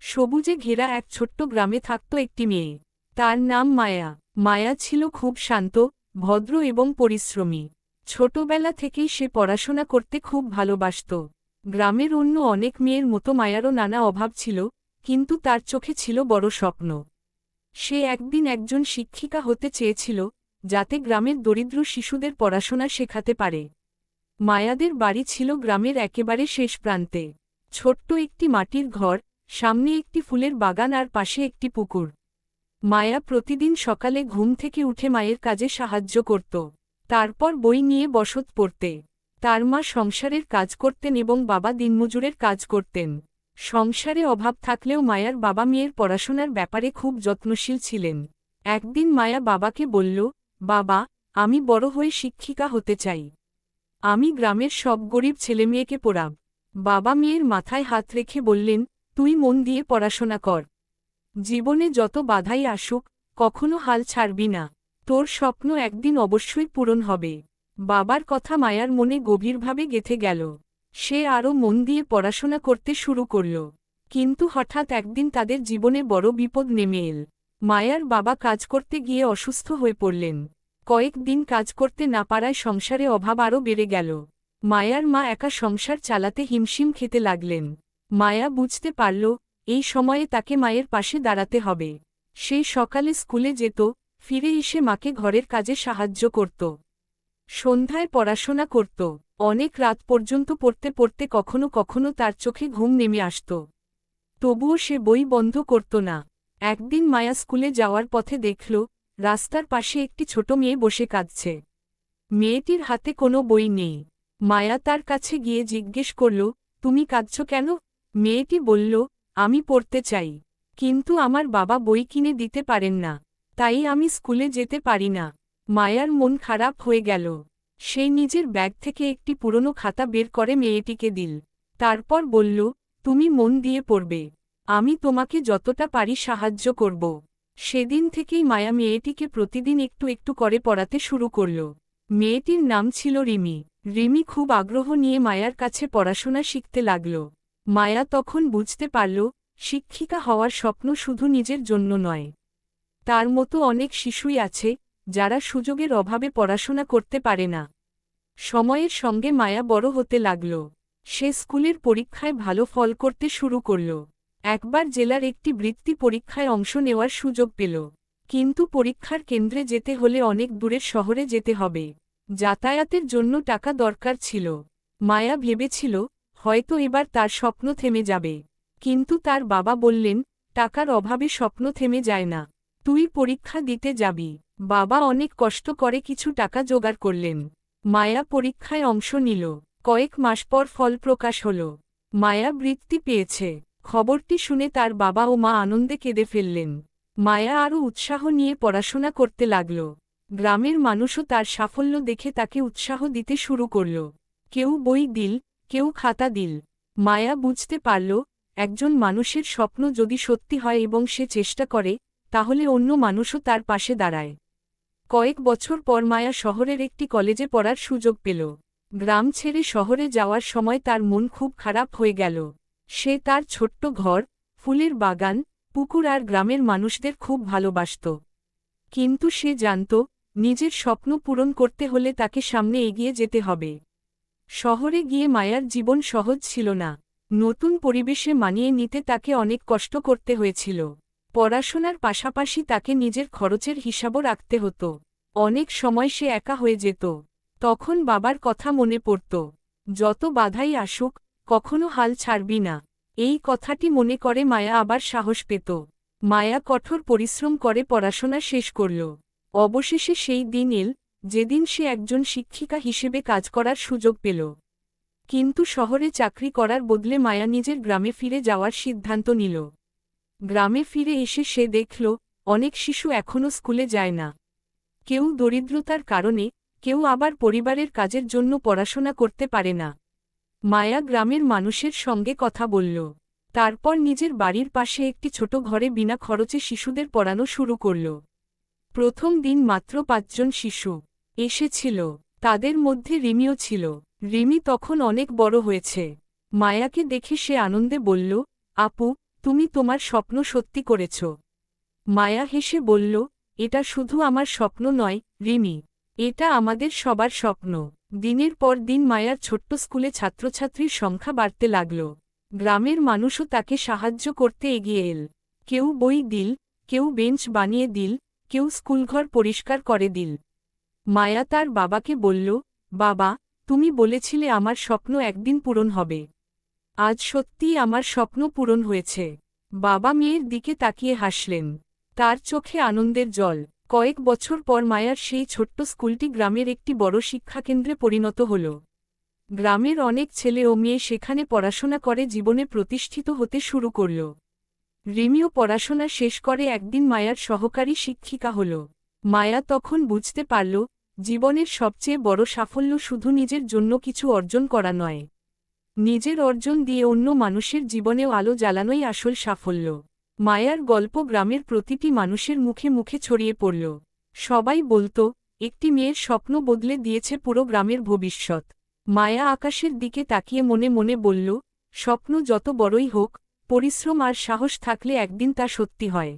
সবুজে ঘেরা এক ছোট্ট গ্রামে থাকত একটি মেয়ে। তার নাম মায়া। মায়া ছিল খুব শান্ত, ভদ্র এবং পরিশ্রমী। ছোটবেলা থেকেই সে পড়াশোনা করতে খুব ভালোবাসত। গ্রামের অন্য অনেক মেয়ের মতো মায়ারও নানা অভাব ছিল, কিন্তু তার চোখে ছিল বড় স্বপ্ন। সে একদিন একজন শিক্ষিকা হতে চেয়েছিল, যাতে গ্রামের দরিদ্র শিশুদের পড়াশোনা শেখাতে পারে। মায়াদের বাড়ি ছিল গ্রামের একেবারে শেষ প্রান্তে। ছোট্ট একটি মাটির ঘর, সামনে একটি ফুলের বাগান আর পাশে একটি পুকুর। মায়া প্রতিদিন সকালে ঘুম থেকে উঠে মায়ের কাজে সাহায্য করত। তারপর বই নিয়ে বসত পড়তে। তার মা সংসারের কাজ করতেন এবং বাবা দিনমজুরের কাজ করতেন। সংসারে অভাব থাকলেও মায়ার বাবা মেয়ের পড়াশোনার ব্যাপারে খুব যত্নশীল ছিলেন। একদিন মায়া বাবাকে বলল, বাবা, আমি বড় হয়ে শিক্ষিকা হতে চাই। আমি গ্রামের সব গরিব ছেলেমেয়েকে পড়াব। বাবা মেয়ের মাথায় হাত রেখে বললেন, তুই মন দিয়ে পড়াশোনা কর। জীবনে যত বাধাই আসুক, কখনো হাল ছাড়বি না। তোর স্বপ্ন একদিন অবশ্যই পূরণ হবে। বাবার কথা মায়ার মনে গভীরভাবে গেঁথে গেল। সে আরও মন দিয়ে পড়াশোনা করতে শুরু করল। কিন্তু হঠাৎ একদিন তাদের জীবনে বড় বিপদ নেমে এল। মায়ার বাবা কাজ করতে গিয়ে অসুস্থ হয়ে পড়লেন। কয়েকদিন কাজ করতে না পারায় সংসারে অভাব আরও বেড়ে গেল। মায়ার মা একা সংসার চালাতে হিমশিম খেতে লাগলেন। মায়া বুঝতে পারল, এই সময়ে তাকে মায়ের পাশে দাঁড়াতে হবে। সেই সকালে স্কুলে যেত, ফিরে এসে মাকে ঘরের কাজে সাহায্য করত। সন্ধ্যায় পড়াশোনা করত। অনেক রাত পর্যন্ত পড়তে পড়তে কখনো কখনো তার চোখে ঘুম নেমে আসত। তবুও সে বই বন্ধ করত না। একদিন মায়া স্কুলে যাওয়ার পথে দেখল, রাস্তার পাশে একটি ছোট মেয়ে বসে কাঁদছে। মেয়েটির হাতে কোনো বই নেই। মায়া তার কাছে গিয়ে জিজ্ঞেস করল, তুমি কাঁদছ কেন? মেয়েটি বলল, আমি পড়তে চাই, কিন্তু আমার বাবা বই কিনে দিতে পারেন না, তাই আমি স্কুলে যেতে পারি না। মায়ার মন খারাপ হয়ে গেল। সে নিজের ব্যাগ থেকে একটি পুরনো খাতা বের করে মেয়েটিকে দিল। তারপর বলল, তুমি মন দিয়ে পড়বে, আমি তোমাকে যতটা পারি সাহায্য করব। সেদিন থেকেই মায়া মেয়েটিকে প্রতিদিন একটু একটু করে পড়াতে শুরু করল। মেয়েটির নাম ছিল রিমি। রিমি খুব আগ্রহ নিয়ে মায়ার কাছে পড়াশোনা শিখতে লাগল। মায়া তখন বুঝতে পারল, শিক্ষিকা হওয়ার স্বপ্ন শুধু নিজের জন্য নয়। তার মতো অনেক শিশুই আছে, যারা সুযোগের অভাবে পড়াশোনা করতে পারে না। সময়ের সঙ্গে মায়া বড় হতে লাগল। সে স্কুলের পরীক্ষায় ভালো ফল করতে শুরু করল। একবার জেলার একটি বৃত্তি পরীক্ষায় অংশ নেওয়ার সুযোগ পেল। কিন্তু পরীক্ষার কেন্দ্রে যেতে হলে অনেক দূরের শহরে যেতে হবে। যাতায়াতের জন্য টাকা দরকার ছিল। মায়া ভেবেছিল, হয়তো এবার তার স্বপ্ন থেমে যাবে। কিন্তু তার বাবা বললেন, টাকার অভাবে স্বপ্ন থেমে যায় না, তুই পরীক্ষা দিতে যাবি। বাবা অনেক কষ্ট করে কিছু টাকা জোগাড় করলেন। মায়া পরীক্ষায় অংশ নিল। কয়েক মাস পর ফল প্রকাশ হল। মায়া বৃত্তি পেয়েছে। খবরটি শুনে তার বাবা ও মা আনন্দে কেঁদে ফেললেন। মায়া আরও উৎসাহ নিয়ে পড়াশোনা করতে লাগল। গ্রামের মানুষও তার সাফল্য দেখে তাকে উৎসাহ দিতে শুরু করল। কেউ বই দিল, কেউ খাতা দিল। মায়া বুঝতে পারল, একজন মানুষের স্বপ্ন যদি সত্যি হয় এবং সে চেষ্টা করে, তাহলে অন্য মানুষও তার পাশে দাঁড়ায়। কয়েক বছর পর মায়া শহরের একটি কলেজে পড়ার সুযোগ পেল। গ্রাম ছেড়ে শহরে যাওয়ার সময় তার মন খুব খারাপ হয়ে গেল। সে তার ছোট্ট ঘর, ফুলের বাগান, পুকুর আর গ্রামের মানুষদের খুব ভালোবাসত। কিন্তু সে জানত, নিজের স্বপ্ন পূরণ করতে হলে তাকে সামনে এগিয়ে যেতে হবে। শহরে গিয়ে মায়ার জীবন সহজ ছিল না। নতুন পরিবেশে মানিয়ে নিতে তাকে অনেক কষ্ট করতে হয়েছিল। পড়াশোনার পাশাপাশি তাকে নিজের খরচের হিসাবও রাখতে হতো। অনেক সময় সে একা হয়ে যেত। তখন বাবার কথা মনে পড়ত, যত বাধাই আসুক, কখনো হাল ছাড়বি না। এই কথাটি মনে করে মায়া আবার সাহস পেত। মায়া কঠোর পরিশ্রম করে পড়াশোনা শেষ করল। অবশেষে সেই দিন এল, যেদিন সে একজন শিক্ষিকা হিসেবে কাজ করার সুযোগ পেল। কিন্তু শহরে চাকরি করার বদলে মায়া নিজের গ্রামে ফিরে যাওয়ার সিদ্ধান্ত নিল। গ্রামে ফিরে এসে সে দেখল, অনেক শিশু এখনও স্কুলে যায় না। কেউ দরিদ্রতার কারণে, কেউ আবার পরিবারের কাজের জন্য পড়াশোনা করতে পারে না। মায়া গ্রামের মানুষের সঙ্গে কথা বলল। তারপর নিজের বাড়ির পাশে একটি ছোট ঘরে বিনা খরচে শিশুদের পড়ানো শুরু করল। প্রথম দিন মাত্র ৫ জন শিশু এসেছিল। তাদের মধ্যে রিমিও ছিল। রিমি তখন অনেক বড় হয়েছে। মায়াকে দেখে সে আনন্দে বলল, আপু, তুমি তোমার স্বপ্ন সত্যি করেছ। মায়া হেসে বলল, এটা শুধু আমার স্বপ্ন নয় রিমি, এটা আমাদের সবার স্বপ্ন। দিনের পর দিন মায়ার ছোট্ট স্কুলে ছাত্রছাত্রীর সংখ্যা বাড়তে লাগল। গ্রামের মানুষও তাকে সাহায্য করতে এগিয়ে এল। কেউ বই দিল, কেউ বেঞ্চ বানিয়ে দিল, কেউ স্কুলঘর পরিষ্কার করে দিল। মায়া তার বাবাকে বলল, বাবা, তুমি বলেছিলে আমার স্বপ্ন একদিন পূরণ হবে। আজ সত্যিই আমার স্বপ্ন পূরণ হয়েছে। বাবা মেয়ের দিকে তাকিয়ে হাসলেন। তার চোখে আনন্দের জল। কয়েক বছর পর মায়ার সেই ছোট্ট স্কুলটি গ্রামের একটি বড় শিক্ষাকেন্দ্রে পরিণত হল। গ্রামের অনেক ছেলে ও মেয়ে সেখানে পড়াশোনা করে জীবনে প্রতিষ্ঠিত হতে শুরু করল। রিমিও পড়াশোনা শেষ করে একদিন মায়ার সহকারী শিক্ষিকা হল। মায়া তখন বুঝতে পারল, জীবনের সবচেয়ে বড় সাফল্য শুধু নিজের জন্য কিছু অর্জন করা নয়, নিজের অর্জন দিয়ে অন্য মানুষের জীবনেও আলো জ্বালানোই আসল সাফল্য। মায়ার গল্প গ্রামের প্রতিটি মানুষের মুখে মুখে ছড়িয়ে পড়ল। সবাই বলত, একটি মেয়ের স্বপ্ন বদলে দিয়েছে পুরো গ্রামের ভবিষ্যৎ। মায়া আকাশের দিকে তাকিয়ে মনে মনে বলল, স্বপ্ন যত বড়ই হোক, পরিশ্রম আর সাহস থাকলে একদিন তা সত্যি হয়।